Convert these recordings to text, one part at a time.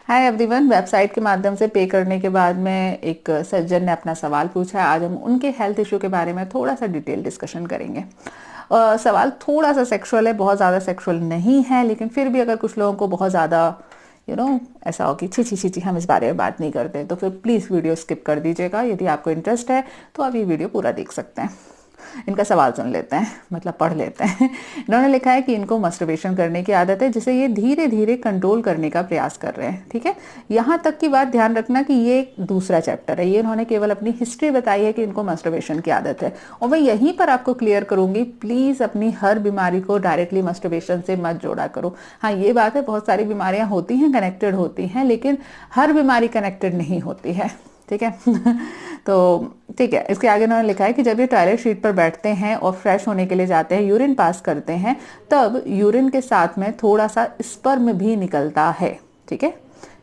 Hi everyone. Website के माध्यम से पे करने के बाद में एक सज्जन ने अपना सवाल पूछा है। आज हम उनके हेल्थ इशू के बारे में थोड़ा सा डिटेल डिस्कशन करेंगे। सवाल थोड़ा सा सेक्सुअल है, बहुत ज़्यादा सेक्सुअल नहीं है, लेकिन फिर भी अगर कुछ लोगों को बहुत ज़्यादा ऐसा हो कि छी छी छी छी हम इस बारे में बात नहीं करते, तो फिर प्लीज़ वीडियो स्किप कर दीजिएगा। यदि आपको इंटरेस्ट है तो आप ये वीडियो पूरा देख सकते हैं। इनका सवाल सुन लेते हैं, मतलब पढ़ लेते हैं। इन्होंने लिखा है कि इनको मस्टरबेशन करने की आदत है, जिसे ये धीरे धीरे कंट्रोल करने का प्रयास कर रहे हैं। ठीक है, यहाँ तक की बात ध्यान रखना कि ये एक दूसरा चैप्टर है। ये इन्होंने केवल अपनी हिस्ट्री बताई है कि इनको मस्टरबेशन की आदत है, और मैं यहीं पर आपको क्लियर करूंगी, प्लीज अपनी हर बीमारी को डायरेक्टली मस्टरबेशन से मत जोड़ा करो। हाँ, ये बात है, बहुत सारी बीमारियां होती हैं, कनेक्टेड होती हैं, लेकिन हर बीमारी कनेक्टेड नहीं होती है। ठीक है। तो ठीक है, इसके आगे उन्होंने लिखा है कि जब ये टॉयलेट सीट पर बैठते हैं और फ्रेश होने के लिए जाते हैं, यूरिन पास करते हैं, तब यूरिन के साथ में थोड़ा सा स्पर्म भी निकलता है। ठीक है,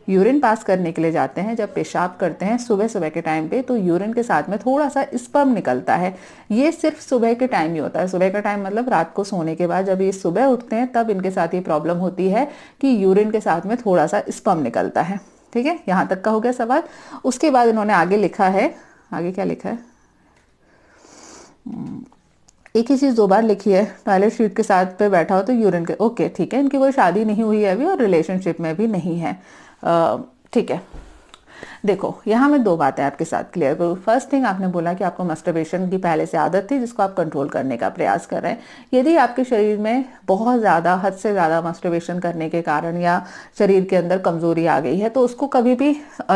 यूरिन पास करने के लिए जाते हैं, जब पेशाब करते हैं सुबह सुबह के टाइम पे, तो यूरिन के साथ में थोड़ा सा स्पर्म निकलता है। ये सिर्फ सुबह के टाइम ही होता है। सुबह का टाइम मतलब रात को सोने के बाद, जब ये सुबह उठते हैं तब इनके साथ ये प्रॉब्लम होती है कि यूरिन के साथ में थोड़ा सा स्पर्म निकलता है। ठीक है, यहाँ तक का हो गया सवाल। उसके बाद इन्होंने आगे लिखा है, आगे क्या लिखा है, एक ही चीज दो बार लिखी है, टॉयलेट सीट के साथ पे बैठा हो तो यूरिन के। ओके ठीक है, इनकी कोई शादी नहीं हुई है अभी और रिलेशनशिप में भी नहीं है। ठीक है, देखो यहाँ मैं दो बातें आपके साथ क्लियर करूँ। फर्स्ट थिंग, आपने बोला कि आपको मस्टरबेशन की पहले से आदत थी, जिसको आप कंट्रोल करने का प्रयास कर रहे हैं। यदि आपके शरीर में बहुत ज़्यादा, हद से ज़्यादा मस्टरबेशन करने के कारण या शरीर के अंदर कमजोरी आ गई है, तो उसको कभी भी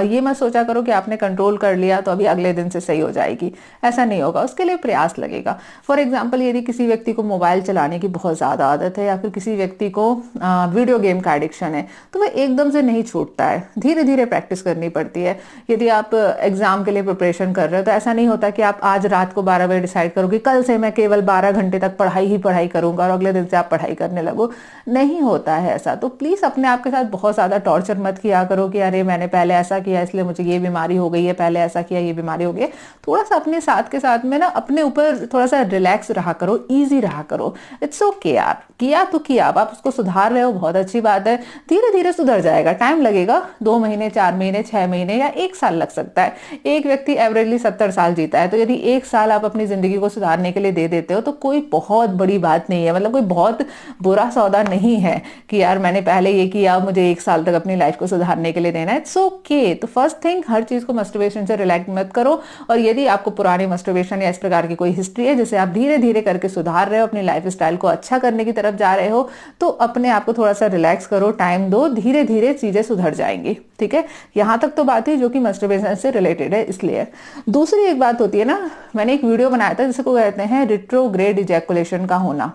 ये मत सोचा करो कि आपने कंट्रोल कर लिया तो अभी अगले दिन से सही हो जाएगी। ऐसा नहीं होगा, उसके लिए प्रयास लगेगा। फॉर एग्जाम्पल, यदि किसी व्यक्ति को मोबाइल चलाने की बहुत ज़्यादा आदत है, या फिर किसी व्यक्ति को वीडियो गेम का एडिक्शन है, तो वह एकदम से नहीं छूटता है, धीरे धीरे प्रैक्टिस करनी पड़ती है। यदि आप एग्जाम के लिए प्रिपरेशन कर रहे हो, तो ऐसा नहीं होता कि आप आज रात को 12 बजे डिसाइड करोगे कल से मैं केवल 12 घंटे तक पढ़ाई ही पढ़ाई करूंगा और अगले दिन से आप पढ़ाई करने लगो। नहीं होता है ऐसा। तो प्लीज अपने आप के साथ बहुत ज्यादा टॉर्चर मत किया करो कि अरे मैंने पहले ऐसा किया इसलिए मुझे ये बीमारी हो गई है, पहले ऐसा किया ये बीमारी हो गई है। थोड़ा सा अपने साथ के साथ में ना अपने ऊपर थोड़ा सा रिलैक्स रहा करो, ईजी रहा करो। इट्स ओके यार, किया तो किया, आप उसको सुधार रहे हो, बहुत अच्छी बात है। धीरे धीरे सुधर जाएगा, टाइम लगेगा, 2 महीने, 4 महीने, 6 महीने या 1 साल लग सकता है। एक व्यक्ति एवरेजली 70 साल जीता है, तो यदि 1 साल आप अपनी जिंदगी को सुधारने के लिए दे देते हो तो कोई बहुत बड़ी बात नहीं है, मतलब कोई बहुत बुरा सौदा नहीं है कि यार मैंने पहले ये किया, मुझे 1 साल तक अपनी लाइफ को सुधारने के लिए देना है। It's okay. तो फर्स्ट थिंग, हर चीज को मस्टरबेशन से रिलेट मत करो। और यदि आपको पुराने मस्टरबेशन या इस प्रकार की कोई हिस्ट्री है जिसे आप धीरे धीरे करके सुधार रहे हो, अपनी लाइफ स्टाइल को अच्छा करने की तरफ जा रहे हो, तो अपने आप को थोड़ा सा रिलैक्स करो, टाइम दो, धीरे धीरे चीजें सुधर जाएंगी। ठीक है, यहां तक तो बात है जो कि मस्टरबेशन से रिलेटेड है। इसलिए दूसरी एक बात होती है ना, मैंने एक वीडियो बनाया था जिसको कहते हैं रिट्रोग्रेड इजैकुलेशन का होना।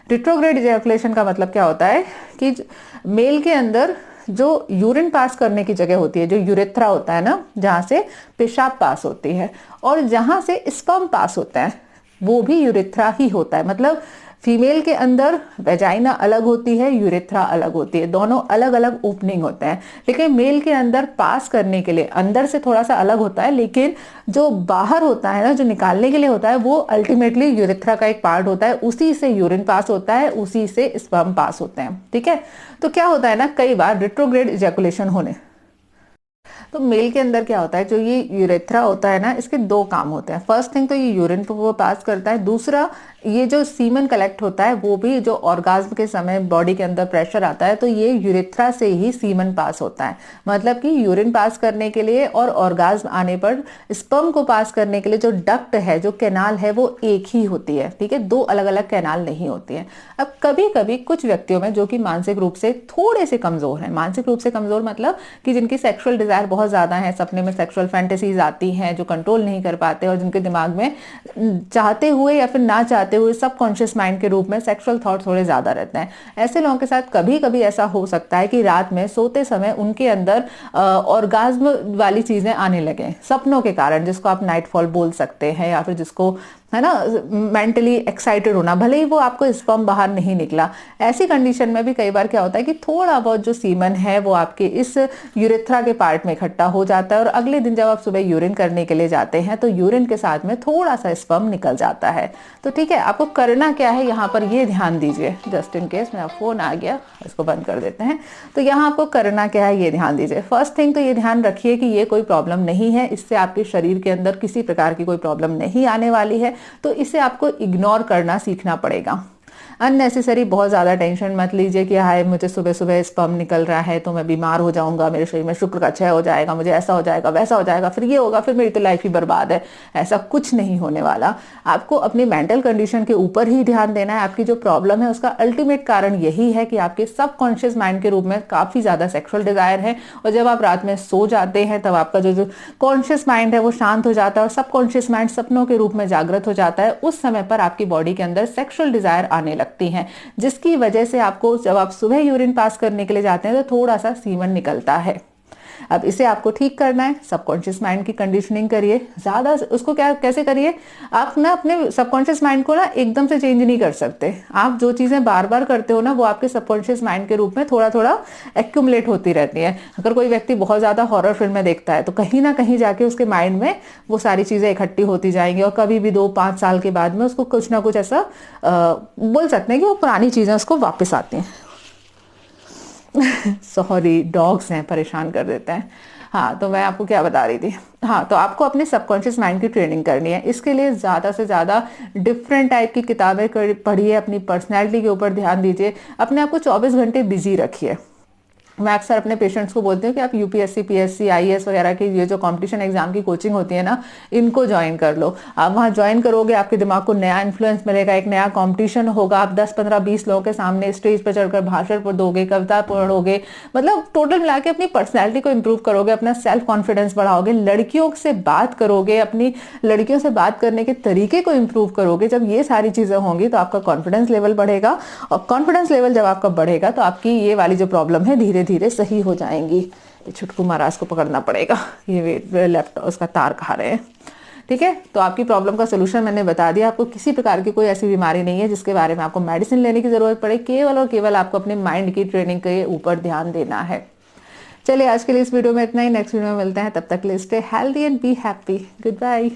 रिट्रोग्रेड इजैकुलेशन का मतलब क्या होता है कि मेल के अंदर जो यूरिन पास करने की जगह होती है, जो यूरेथ्रा होता है ना, जहां से पेशाब पास होती है, और जहां से स्पर्म पास होता है, वो भी यूरेथ्रा ही होता है। मतलब फीमेल के अंदर वेजाइना अलग होती है, यूरेथ्रा अलग होती है, दोनों अलग अलग ओपनिंग होते हैं। लेकिन मेल के अंदर पास करने के लिए अंदर से थोड़ा सा अलग होता है, लेकिन जो बाहर होता है ना, जो निकालने के लिए होता है, वो अल्टीमेटली यूरेथ्रा का एक पार्ट होता है, उसी से यूरिन पास होता है, उसी से स्पर्म पास होते हैं। ठीक है, तो क्या होता है ना, कई बार रिट्रोग्रेड इजैकुलेशन होने, तो मेल के अंदर क्या होता है, जो ये यूरेथ्रा होता है ना, इसके 2 काम होते हैं। फर्स्ट थिंग तो ये यूरिन को वो पास करता है, दूसरा ये जो सीमन कलेक्ट होता है, वो भी जो ऑर्गाज्म के समय बॉडी के अंदर प्रेशर आता है, तो ये यूरेथ्रा से ही सीमन पास होता है। मतलब कि यूरिन पास करने के लिए और ऑर्गाज्म आने पर स्पर्म को पास करने के लिए जो डक्ट है, जो कैनाल है, वो एक ही होती है। ठीक है, 2 अलग अलग कैनाल नहीं होती है। अब कभी कभी कुछ व्यक्तियों में जो कि मानसिक रूप से थोड़े से कमजोर है, मानसिक रूप से कमजोर मतलब कि जिनकी सेक्सुअल डिजायर बहुत ज्यादा है, सपने में सेक्सुअल फैंटेसीज आती हैं, जो कंट्रोल नहीं कर पाते, और जिनके दिमाग में चाहते हुए या फिर ना चाहते हुए सबकॉन्शियस माइंड के रूप में सेक्सुअल थॉट थोड़े ज्यादा रहते हैं, ऐसे लोगों के साथ कभी कभी ऐसा हो सकता है कि रात में सोते समय उनके अंदर ऑर्गाज्म वाली चीजें आने लगे, सपनों के कारण, जिसको आप नाइटफॉल बोल सकते हैं, या फिर जिसको है ना, मेंटली एक्साइटेड होना, भले ही वो आपको स्पर्म बाहर नहीं निकला। ऐसी कंडीशन में भी कई बार क्या होता है कि थोड़ा बहुत जो सीमन है वो आपके इस यूरेथ्रा के पार्ट में इकट्ठा हो जाता है और अगले दिन जब आप सुबह यूरिन करने के लिए जाते हैं तो यूरिन के साथ में थोड़ा सा स्पर्म निकल जाता है। तो ठीक है, आपको करना क्या है यहाँ पर, ये ध्यान दीजिए। जस्ट इन केस मेरा फोन आ गया, इसको बंद कर देते हैं। तो यहाँ आपको करना क्या है ये ध्यान दीजिए। फर्स्ट थिंग तो ये ध्यान रखिए कि ये कोई प्रॉब्लम नहीं है, इससे आपके शरीर के अंदर किसी प्रकार की कोई प्रॉब्लम नहीं आने वाली है, तो इसे आपको इग्नोर करना सीखना पड़ेगा। अननेसेसरी बहुत ज़्यादा टेंशन मत लीजिए कि हाय मुझे सुबह सुबह स्पर्म निकल रहा है तो मैं बीमार हो जाऊंगा, मेरे शरीर में शुक्र का क्षय हो जाएगा, मुझे ऐसा हो जाएगा वैसा हो जाएगा, फिर ये होगा, फिर मेरी तो लाइफ ही बर्बाद है। ऐसा कुछ नहीं होने वाला। आपको अपनी मेंटल कंडीशन के ऊपर ही ध्यान देना है। आपकी जो प्रॉब्लम है उसका अल्टीमेट कारण यही है कि आपके सबकॉन्शियस माइंड के रूप में काफ़ी ज़्यादा सेक्सुअल डिजायर है, और जब आप रात में सो जाते हैं तब आपका जो कॉन्शियस माइंड है वो शांत हो जाता है और सबकॉन्शियस माइंड सपनों के रूप में जागृत हो जाता है। उस समय पर आपकी बॉडी के अंदर सेक्सुअल डिजायर आने लगती है, जिसकी वजह से आपको जब आप सुबह यूरिन पास करने के लिए जाते हैं तो थोड़ा सा सीमन निकलता है। अब इसे आपको ठीक करना है, सबकॉन्शियस माइंड की कंडीशनिंग करिए। ज्यादा उसको क्या कैसे करिए, आप ना अपने सबकॉन्शियस माइंड को ना एकदम से चेंज नहीं कर सकते। आप जो चीजें बार बार करते हो ना वो आपके सबकॉन्शियस माइंड के रूप में थोड़ा थोड़ा एक्यूमुलेट होती रहती है। अगर कोई व्यक्ति बहुत ज्यादा हॉरर फिल्में देखता है तो कहीं ना कहीं जाके उसके माइंड में वो सारी चीजें इकट्ठी होती जाएंगी और कभी भी 2-5 साल के बाद में उसको कुछ ना कुछ ऐसा बोल सकते हैं कि वो पुरानी चीजें उसको वापस आती हैं। सॉरी, डॉग्स हैं, परेशान कर देते हैं। हाँ, तो मैं आपको क्या बता रही थी। हाँ, तो आपको अपने सबकॉन्शियस माइंड की ट्रेनिंग करनी है। इसके लिए ज़्यादा से ज़्यादा डिफरेंट टाइप की किताबें पढ़िए, अपनी पर्सनैलिटी के ऊपर ध्यान दीजिए, अपने आप को 24 घंटे बिजी रखिए। मैं अक्सर अपने पेशेंट्स को बोलती हूँ कि आप यूपीएससी, पीएससी, आईएएस वगैरह की ये जो कंपटीशन एग्जाम की कोचिंग होती है ना, इनको ज्वाइन कर लो। आप वहाँ ज्वाइन करोगे, आपके दिमाग को नया इन्फ्लुएंस मिलेगा, एक नया कंपटीशन होगा, आप 10, 15, 20 लोगों के सामने स्टेज पर चढ़कर भाषण दोगे, कविता पढ़ोगे, मतलब टोटल मिला के अपनी पर्सनैलिटी को इंप्रूव करोगे, अपना सेल्फ कॉन्फिडेंस बढ़ाओगे, लड़कियों से बात करोगे, अपनी लड़कियों से बात करने के तरीके को इंप्रूव करोगे। जब ये सारी चीजें होंगी तो आपका कॉन्फिडेंस लेवल बढ़ेगा, और कॉन्फिडेंस लेवल जब आपका बढ़ेगा तो आपकी ये वाली जो प्रॉब्लम है धीरे धीरे सही हो जाएंगी। ये छुटकू महाराज को पकड़ना पड़ेगा, ये लैपटॉप उसका तार खा रहे हैं। ठीक है, तो आपकी प्रॉब्लम का सोल्यूशन मैंने बता दिया। आपको किसी प्रकार की कोई ऐसी बीमारी नहीं है जिसके बारे में आपको मेडिसिन लेने की जरूरत पड़े, केवल और केवल आपको अपने माइंड की ट्रेनिंग के ऊपर ध्यान देना है। चलिए, आज के लिए इस वीडियो में इतना ही। नेक्स्ट वीडियो में मिलते हैं, तब तक के लिए stay healthy and be happy. Good bye.